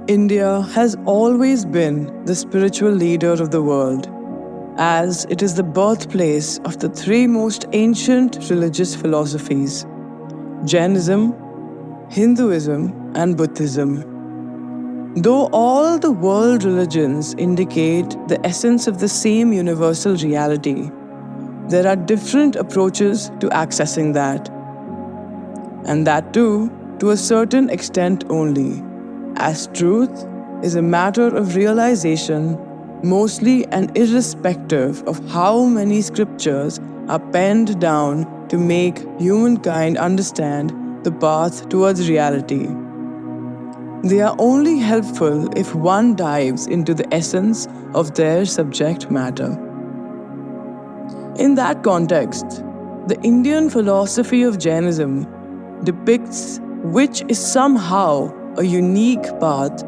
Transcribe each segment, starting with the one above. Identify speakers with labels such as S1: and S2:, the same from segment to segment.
S1: India has always been the spiritual leader of the world, as it is the birthplace of the three most ancient religious philosophies: Jainism, Hinduism, and Buddhism. Though all the world religions indicate the essence of the same universal reality, there are different approaches to accessing that. And that too, to a certain extent only, as truth is a matter of realization, mostly and irrespective of how many scriptures are penned down to make humankind understand the path towards reality. They are only helpful if one dives into the essence of their subject matter. In that context, the Indian philosophy of Jainism depicts which is somehow a unique path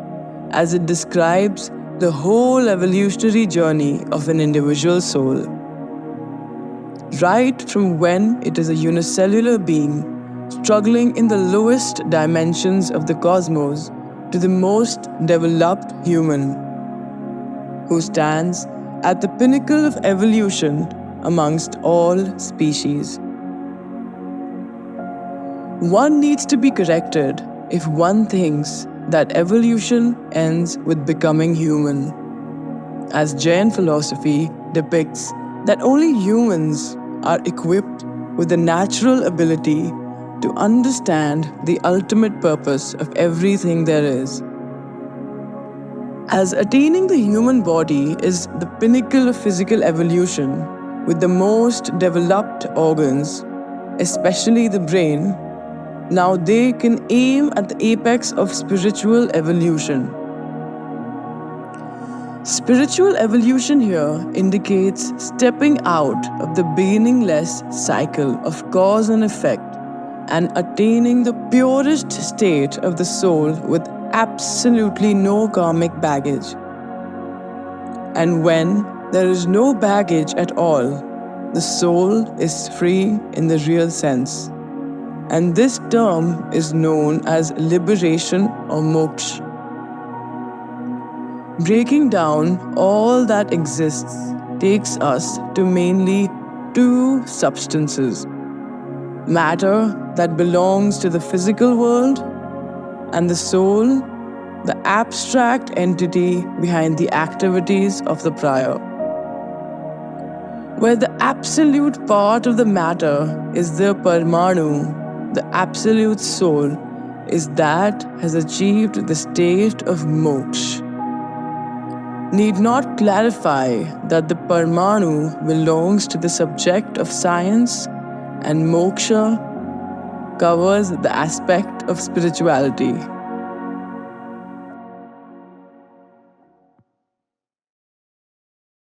S1: as it describes the whole evolutionary journey of an individual soul. Right from when it is a unicellular being struggling in the lowest dimensions of the cosmos to the most developed human, who stands at the pinnacle of evolution amongst all species. One needs to be corrected if one thinks that evolution ends with becoming human, as Jain philosophy depicts that only humans are equipped with the natural ability to understand the ultimate purpose of everything there is. As attaining the human body is the pinnacle of physical evolution, with the most developed organs, especially the brain, now they can aim at the apex of spiritual evolution. Spiritual evolution here indicates stepping out of the beginningless cycle of cause and effect and attaining the purest state of the soul with absolutely no karmic baggage. And when there is no baggage at all, the soul is free in the real sense. And this term is known as liberation or moksha. Breaking down all that exists takes us to mainly two substances: matter that belongs to the physical world, and the soul, the abstract entity behind the activities of the prior. Where the absolute part of the matter is the Parmanu, the absolute soul is that has achieved the state of moksha. Need not clarify that the Parmanu belongs to the subject of science and moksha covers the aspect of spirituality.